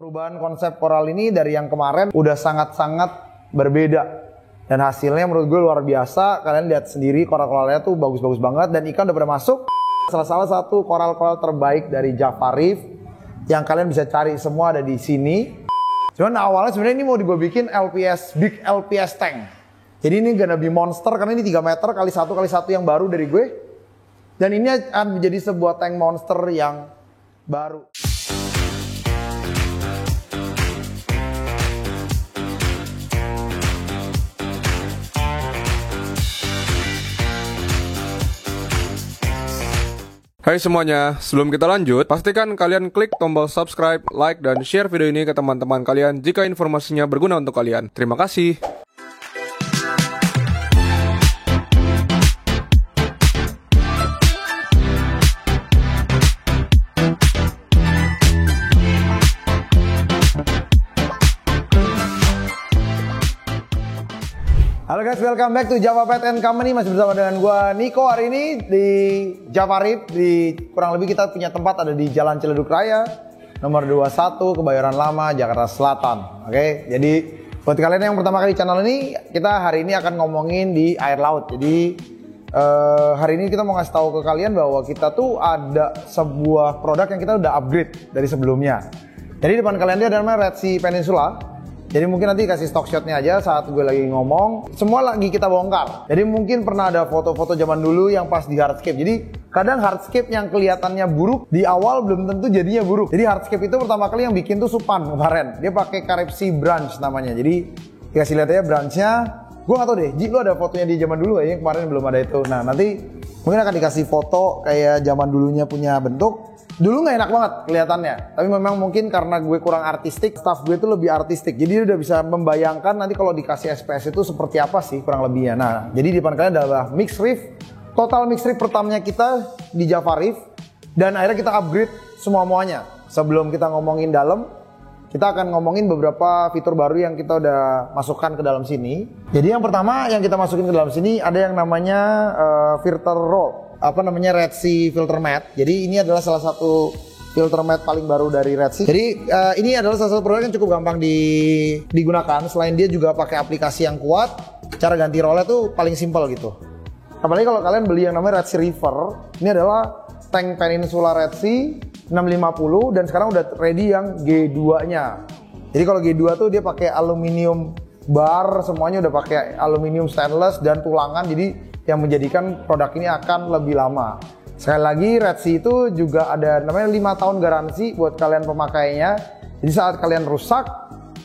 Perubahan konsep koral ini dari yang kemarin udah sangat-sangat berbeda. Dan hasilnya menurut gue luar biasa. Kalian lihat sendiri koral-koralnya tuh bagus-bagus banget. Dan ikan udah pada masuk. Salah satu koral-koral terbaik dari Java Reef yang kalian bisa cari semua ada di sini. Cuman awalnya sebenarnya ini mau gue bikin LPS, Big LPS Tank. Jadi ini gonna be monster karena ini 3 meter kali 1 kali 1 yang baru dari gue. Dan ini akan menjadi sebuah tank monster yang baru. Hai semuanya, sebelum kita lanjut, pastikan kalian klik tombol subscribe, like, dan share video ini ke teman-teman kalian jika informasinya berguna untuk kalian. Terima kasih. Halo guys, welcome back to Java Pet and Company. Masih bersama dengan gue Niko hari ini di Java Reef. Di kurang lebih kita punya tempat ada di Jalan Ciledug Raya nomor 21 Kebayoran Lama, Jakarta Selatan. Oke, jadi buat kalian yang pertama kali channel ini, kita hari ini akan ngomongin di air laut. Jadi hari ini kita mau ngasih tahu ke kalian bahwa kita tuh ada sebuah produk yang kita udah upgrade dari sebelumnya. Jadi depan kalian dia ada namanya Red Sea Peninsula. Jadi mungkin nanti kasih stock shotnya aja saat gue lagi ngomong. Semua lagi kita bongkar. Jadi mungkin pernah ada foto-foto zaman dulu yang pas di hardscape. Jadi kadang hardscape yang kelihatannya buruk di awal belum tentu jadinya buruk. Jadi hardscape itu pertama kali yang bikin tuh Supan kemarin. Dia pakai Carib Sea Branch namanya. Jadi dikasih lihat aja branchnya. Gue gak tau deh, Ji lu ada fotonya di zaman dulu kayaknya kemarin belum ada itu. Nah nanti mungkin akan dikasih foto kayak zaman dulunya punya bentuk. Dulu nggak enak banget kelihatannya, tapi memang mungkin karena gue kurang artistik, staff gue itu lebih artistik. Jadi dia udah bisa membayangkan nanti kalau dikasih SPS itu seperti apa sih kurang lebihnya. Nah, jadi di depan kalian adalah mixed reef, total mixed reef pertamanya kita di Java Reef, dan akhirnya kita upgrade semua-muanya. Sebelum kita ngomongin dalam, kita akan ngomongin beberapa fitur baru yang kita udah masukkan ke dalam sini. Jadi yang pertama yang kita masukin ke dalam sini ada yang namanya filter roll. Red Sea Filter Mat. Jadi ini adalah salah satu filter mat paling baru dari Red Sea. Jadi ini adalah salah satu produk yang cukup gampang digunakan. Selain dia juga pakai aplikasi yang kuat, cara ganti rollnya tuh paling simple gitu. Apalagi kalau kalian beli yang namanya Red Sea River, ini adalah tank Peninsula Red Sea 650 dan sekarang udah ready yang G2-nya. Jadi kalau G2 tuh dia pakai aluminium bar, semuanya udah pakai aluminium stainless dan tulangan. Jadi yang menjadikan produk ini akan lebih lama. Sekali lagi Red Sea itu juga ada namanya 5 tahun garansi buat kalian pemakainya. Jadi saat kalian rusak,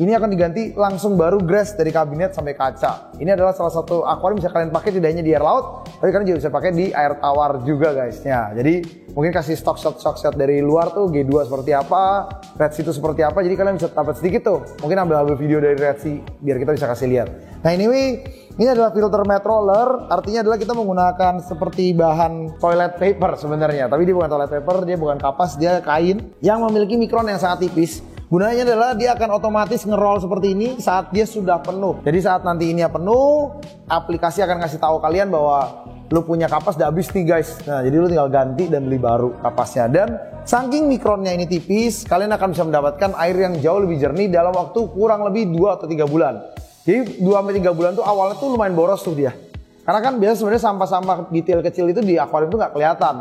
ini akan diganti langsung baru grass dari kabinet sampai kaca. Ini adalah salah satu akuarium bisa kalian pakai tidak hanya di air laut, tapi kalian juga bisa pakai di air tawar juga guys. Ya, jadi mungkin kasih stock shot dari luar tuh G2 seperti apa, Red Sea itu seperti apa. Jadi kalian bisa dapat sedikit tuh. Mungkin ambil video dari Red Sea biar kita bisa kasih lihat. Nah ini adalah filter mat roller, artinya adalah kita menggunakan seperti bahan toilet paper sebenarnya. Tapi dia bukan toilet paper, dia bukan kapas, dia kain yang memiliki mikron yang sangat tipis. Gunanya adalah dia akan otomatis nge-roll seperti ini saat dia sudah penuh. Jadi saat nanti ini penuh, aplikasi akan kasih tahu kalian bahwa lu punya kapas udah habis nih guys. Nah jadi lu tinggal ganti dan beli baru kapasnya. Dan saking mikronnya ini tipis, kalian akan bisa mendapatkan air yang jauh lebih jernih dalam waktu kurang lebih 2 atau 3 bulan. Jadi 2-3 bulan tuh awalnya tuh lumayan boros tuh dia. Karena kan biasa sebenarnya sampah-sampah detail kecil itu di akuarium tuh nggak kelihatan.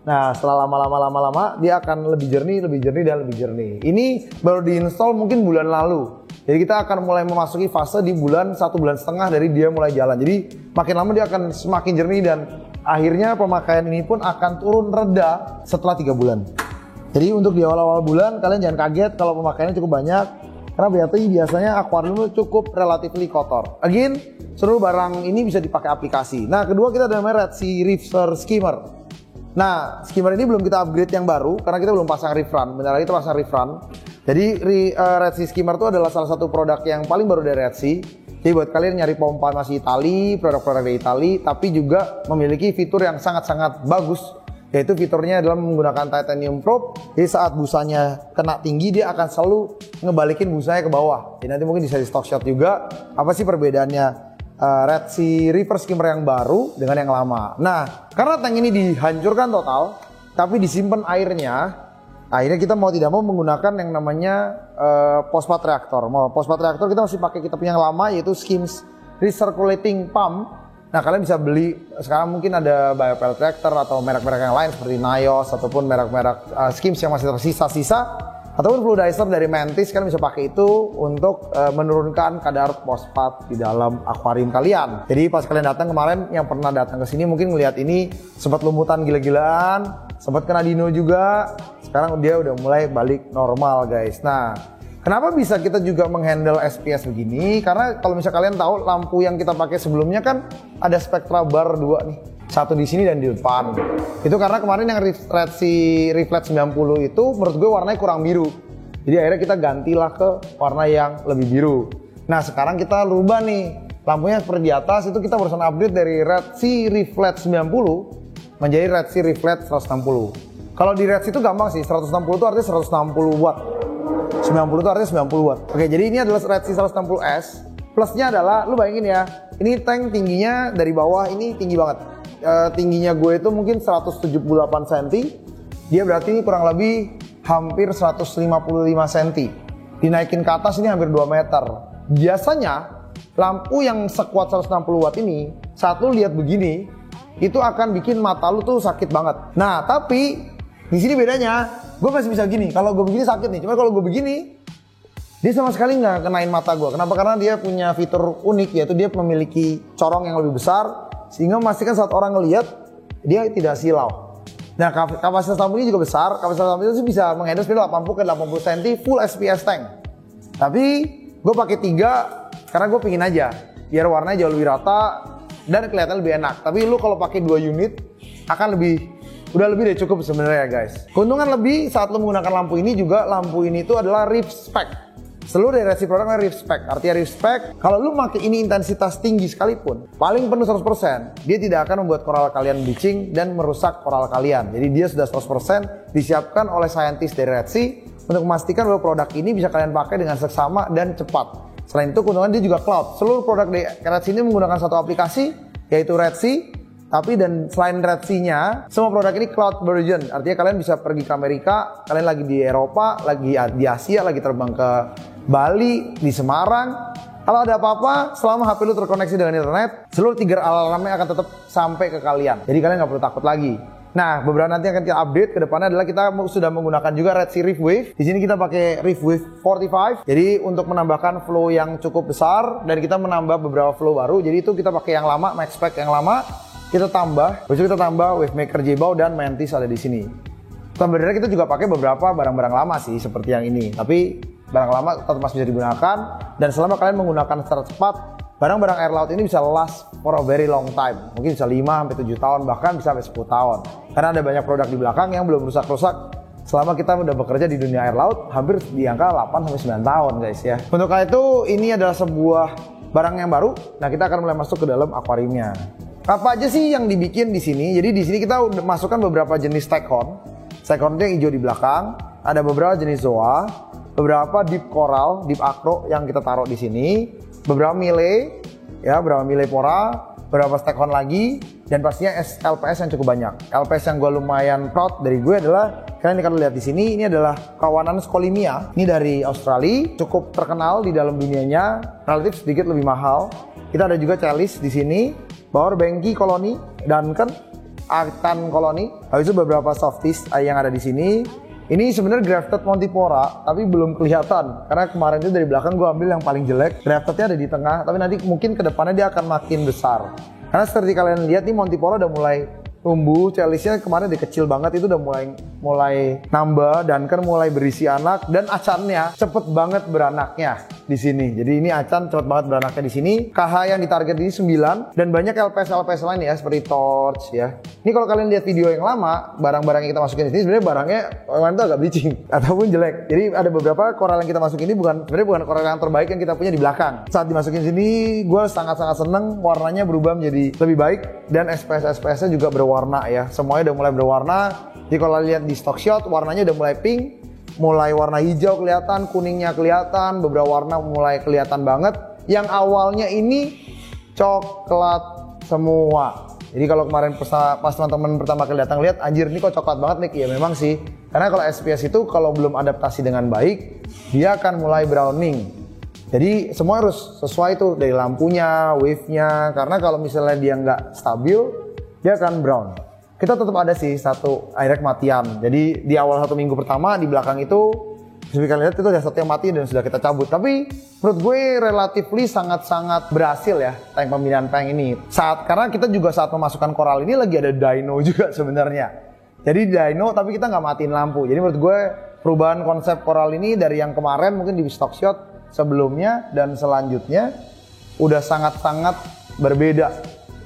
Nah setelah lama-lama dia akan lebih jernih dan lebih jernih. Ini baru diinstal mungkin bulan lalu. Jadi kita akan mulai memasuki fase di bulan 1,5 bulan dari dia mulai jalan. Jadi makin lama dia akan semakin jernih dan akhirnya pemakaian ini pun akan turun reda setelah 3 bulan. Jadi untuk di awal-awal bulan kalian jangan kaget kalau pemakaiannya cukup banyak. Karena berarti biasanya akuarium cukup relatively kotor. Again, seluruh barang ini bisa dipakai aplikasi. Nah, kedua kita ada namanya Red Sea Reefer Skimmer. Nah, skimmer ini belum kita upgrade yang baru karena kita belum pasang reef run. Bentar lagi kita pasang reef run. Jadi Red Sea Skimmer itu adalah salah satu produk yang paling baru dari Red Sea. Jadi buat kalian nyari pompa masih Itali, produk-produk dari Itali, tapi juga memiliki fitur yang sangat-sangat bagus. Yaitu fiturnya adalah menggunakan titanium probe. Jadi saat busanya kena tinggi dia akan selalu ngebalikin busanya ke bawah. Jadi nanti mungkin bisa di stock shot juga apa sih perbedaannya Red Sea River Skimmer yang baru dengan yang lama. Nah karena tank ini dihancurkan total tapi disimpan airnya, akhirnya kita mau tidak mau menggunakan yang namanya Postpat reaktor. Postpat reaktor kita masih pakai kita punya yang lama, yaitu Skims Recirculating Pump. Nah, kalian bisa beli sekarang, mungkin ada Biopel Reactor atau merek-merek yang lain seperti Nios ataupun merek-merek Skims yang masih tersisa-sisa, ataupun fluidizer dari Mantis. Kalian bisa pakai itu untuk menurunkan kadar fosfat di dalam akuarium kalian. Jadi pas kalian datang kemarin, yang pernah datang ke sini mungkin melihat ini sempat lumutan gila-gilaan, sempat kena dino juga. Sekarang dia udah mulai balik normal, guys. Nah, kenapa bisa kita juga menghandle SPS begini? Karena kalau misalnya kalian tahu, lampu yang kita pakai sebelumnya kan ada Spectra Bar 2 nih. Satu di sini dan di depan. Itu karena kemarin yang Red Sea Reflect 90 itu menurut gue warnanya kurang biru. Jadi akhirnya kita gantilah ke warna yang lebih biru. Nah, sekarang kita rubah nih. Lampunya seperti di atas, itu kita barusan update dari Red Sea Reflect 90 menjadi Red Sea Reflect 160. Kalau di Red Sea itu gampang sih, 160 itu artinya 160 watt. 90 itu artinya 90 watt. Oke, jadi ini adalah Red Sea 160S. Plusnya adalah, lu bayangin ya, ini tank tingginya dari bawah ini tinggi banget. Tingginya gue itu mungkin 178 cm. Dia berarti ini kurang lebih hampir 155 cm. Dinaikin ke atas ini hampir 2 meter. Biasanya lampu yang sekuat 160 watt ini, saat lu lihat begini, itu akan bikin mata lu tuh sakit banget. Nah, tapi di sini bedanya, gue masih bisa gini. Kalau gue begini sakit nih. Cuma kalau gue begini, dia sama sekali nggak kenain mata gue. Kenapa? Karena dia punya fitur unik, yaitu dia memiliki corong yang lebih besar, sehingga memastikan saat orang ngelihat, dia tidak silau. Nah, kapasitas lampu ini juga besar. Kapasitas lampu itu bisa menghandle 80 ke 80 cm full SPS tank. Tapi gue pakai 3 karena gue pingin aja biar warnanya jauh lebih rata dan kelihatan lebih enak. Tapi lu kalau pakai 2 unit akan udah lebih deh cukup sebenarnya, guys. Keuntungan lebih saat lu menggunakan lampu ini juga, lampu ini itu adalah reef spec. Seluruh dari resi produknya reef spec. Artinya reef spec, kalau lu pakai ini intensitas tinggi sekalipun, paling penuh 100%, dia tidak akan membuat koral kalian bleaching dan merusak koral kalian. Jadi dia sudah 100% disiapkan oleh saintis dari Red Sea untuk memastikan bahwa produk ini bisa kalian pakai dengan seksama dan cepat. Selain itu, keuntungan dia juga cloud. Seluruh produk dari Red Sea ini menggunakan satu aplikasi, yaitu Red Sea. Tapi dan selain Red Sea-nya, semua produk ini cloud version. Artinya kalian bisa pergi ke Amerika, kalian lagi di Eropa, lagi di Asia, lagi terbang ke Bali, di Semarang. Kalau ada apa-apa, selama HP lu terkoneksi dengan internet, seluruh trigger alarmnya akan tetap sampai ke kalian. Jadi kalian nggak perlu takut lagi. Nah, beberapa nanti akan kita update ke depannya adalah kita sudah menggunakan juga Red Sea Reef Wave. Di sini kita pakai Reef Wave 45. Jadi untuk menambahkan flow yang cukup besar dan kita menambah beberapa flow baru. Jadi itu kita pakai yang lama, Max Spec yang lama. Kita tambah, besok kita tambah Wavemaker J-Bow dan Mantis ada di sini. Sebenarnya kita juga pakai beberapa barang-barang lama sih, seperti yang ini. Tapi barang lama tetap masih bisa digunakan, dan selama kalian menggunakan secara cepat, barang-barang air laut ini bisa last for a very long time. Mungkin bisa 5-7 tahun, bahkan bisa sampai 10 tahun. Karena ada banyak produk di belakang yang belum rusak-rusak. Selama kita udah bekerja di dunia air laut, hampir di angka 8-9 tahun, guys ya. Untuk itu, ini adalah sebuah barang yang baru. Nah, kita akan mulai masuk ke dalam akuariumnya. Apa aja sih yang dibikin di sini? Jadi di sini kita udah masukkan beberapa jenis Stekhorn. Stekhorn itu yang hijau di belakang. Ada beberapa jenis zoa, beberapa deep coral, deep acro yang kita taruh di sini, beberapa mile, ya, beberapa mile pora, beberapa Stekhorn lagi, dan pastinya LPS yang cukup banyak. LPS yang gue lumayan proud dari gue adalah, kalian akan lihat di sini, ini adalah kawanan Scolimia. Ini dari Australia, cukup terkenal di dalam dunianya, relatif sedikit lebih mahal. Kita ada juga Chalice di sini. Bawor Bengki koloni, Duncan, Artan koloni. Habis itu beberapa softies yang ada di sini. Ini sebenarnya grafted Montipora, tapi belum kelihatan. Karena kemarin itu dari belakang gue ambil yang paling jelek. Graftednya ada di tengah, tapi nanti mungkin kedepannya dia akan makin besar. Karena seperti kalian lihat nih, Montipora udah mulai tumbuh, Chalice-nya kemarin dia kecil banget, itu udah mulai nambah, dan kan mulai berisi anak, dan acannya cepet banget beranaknya di sini. Jadi ini acan cepet banget beranaknya di sini. KH yang ditarget ini 9, dan banyak LPS lain ya, seperti torch ya. Ini kalau kalian lihat video yang lama, barang-barang yang kita masukin di sini sebenarnya barangnya kemarin itu agak bleaching ataupun jelek. Jadi ada beberapa koral yang kita masukin ini sebenarnya bukan koral yang terbaik yang kita punya di belakang. Saat dimasukin sini, gue sangat-sangat seneng warnanya berubah menjadi lebih baik, dan SPS-nya juga berwarna ya. Semuanya udah mulai berwarna. Jadi kalau lihat di stock shot, warnanya udah mulai pink, mulai warna hijau kelihatan, kuningnya kelihatan, beberapa warna mulai kelihatan banget. Yang awalnya ini coklat semua. Jadi kalau kemarin pas teman-teman pertama kali datang lihat, anjir ini kok coklat banget nih. Ya memang sih. Karena kalau SPS itu kalau belum adaptasi dengan baik, dia akan mulai browning. Jadi semua harus sesuai tuh dari lampunya, wave-nya. Karena kalau misalnya dia nggak stabil, dia akan brown. Kita tetap ada sih satu airnya matian. Jadi di awal 1 minggu pertama, di belakang itu bisa kalian lihat itu ada satu yang mati dan sudah kita cabut. Tapi menurut gue relatively sangat-sangat berhasil ya tank pembinaan tank ini. Karena kita juga saat memasukkan koral ini lagi ada dyno juga sebenarnya. Jadi dyno tapi kita nggak matiin lampu. Jadi menurut gue perubahan konsep koral ini dari yang kemarin mungkin di stock shot sebelumnya dan selanjutnya udah sangat-sangat berbeda.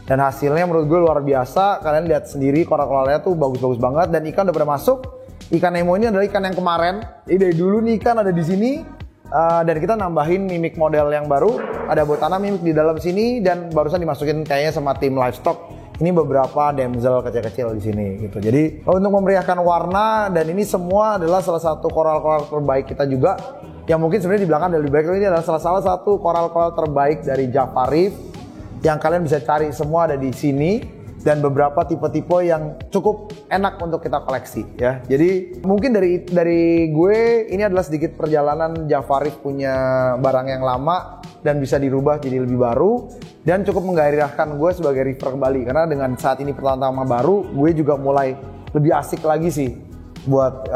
Dan hasilnya menurut gue luar biasa. Kalian lihat sendiri koral-koralnya tuh bagus-bagus banget dan ikan udah pada masuk. Ikan Nemo ini adalah ikan yang kemarin. Jadi dari dulu nih ikan ada di sini dan kita nambahin mimik model yang baru. Ada botana mimik di dalam sini dan barusan dimasukin kayaknya sama tim livestock. Ini beberapa damsel kecil-kecil di sini gitu. Jadi untuk memeriahkan warna dan ini semua adalah salah satu koral-koral terbaik kita juga. Yang mungkin sebenarnya di belakang lebih baik, ini adalah salah satu koral-koral terbaik dari Java Reef yang kalian bisa cari semua ada di sini. Dan beberapa tipe-tipe yang cukup enak untuk kita koleksi ya. Jadi mungkin dari gue ini adalah sedikit perjalanan Java Reef punya barang yang lama dan bisa dirubah jadi lebih baru dan cukup menggairahkan gue sebagai reefer kembali karena dengan saat ini pertama baru gue juga mulai lebih asik lagi sih buat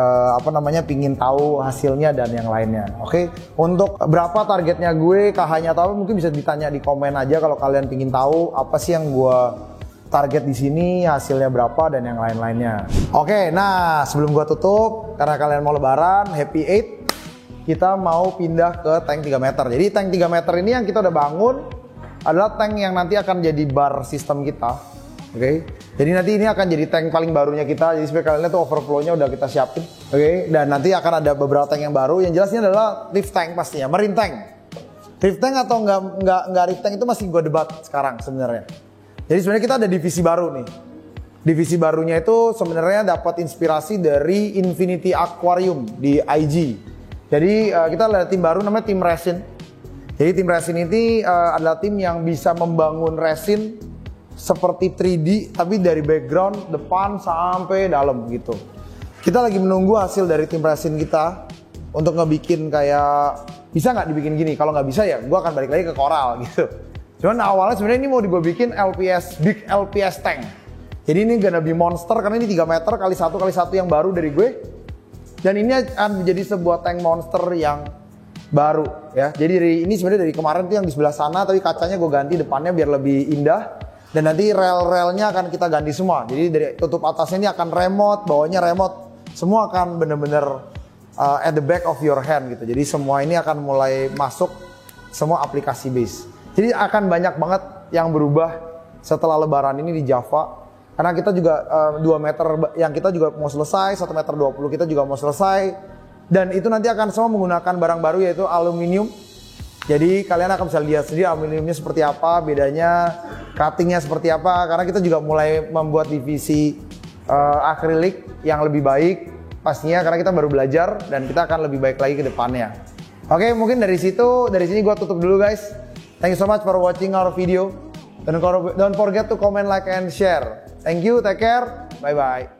pingin tahu hasilnya dan yang lainnya. Oke, untuk berapa targetnya gue, KH-nya atau apa mungkin bisa ditanya di komen aja kalau kalian pingin tahu apa sih yang gue target di sini, hasilnya berapa dan yang lain-lainnya. Oke, nah sebelum gua tutup karena kalian mau lebaran, Happy 8 kita mau pindah ke tank 3 meter. Jadi tank 3 meter ini yang kita udah bangun adalah tank yang nanti akan jadi bar sistem kita. Oke. Jadi nanti ini akan jadi tank paling barunya kita. Jadi supaya kalian lihat tuh overflow-nya udah kita siapin. Oke. Dan nanti akan ada beberapa tank yang baru. Yang jelasnya adalah reef tank pastinya, marine tank. Reef tank atau enggak reef tank itu masih gua debat sekarang sebenarnya. Jadi sebenarnya kita ada divisi baru nih. Divisi barunya itu sebenarnya dapat inspirasi dari Infinity Aquarium di IG. Jadi kita ada tim baru namanya tim resin. Jadi tim resin ini adalah tim yang bisa membangun resin seperti 3D tapi dari background depan sampai dalam gitu. Kita lagi menunggu hasil dari tim resin kita untuk ngebikin kayak bisa nggak dibikin gini. Kalau nggak bisa ya gue akan balik lagi ke koral gitu. Cuman awalnya sebenarnya ini mau gue bikin LPS, big LPS tank. Jadi ini gonna be monster karena ini 3 meter kali 1 yang baru dari gue. Dan ini akan menjadi sebuah tank monster yang baru ya. Jadi ini sebenarnya dari kemarin tuh yang di sebelah sana tapi kacanya gue ganti depannya biar lebih indah. Dan nanti rel-relnya akan kita ganti semua. Jadi dari tutup atasnya ini akan remote, bawahnya remote. Semua akan bener-bener at the back of your hand gitu. Jadi semua ini akan mulai masuk semua aplikasi base. Jadi akan banyak banget yang berubah setelah lebaran ini di Java. Karena kita juga 2 meter yang kita juga mau selesai, 1,20 meter kita juga mau selesai. Dan itu nanti akan semua menggunakan barang baru yaitu aluminium. Jadi kalian akan bisa lihat sendiri aluminiumnya seperti apa, bedanya, cuttingnya seperti apa. Karena kita juga mulai membuat divisi akrilik yang lebih baik. Pastinya karena kita baru belajar dan kita akan lebih baik lagi ke depannya. Oke, mungkin dari sini gue tutup dulu guys. Thank you so much for watching our video. Don't forget to comment, like, and share. Thank you, take care, bye-bye.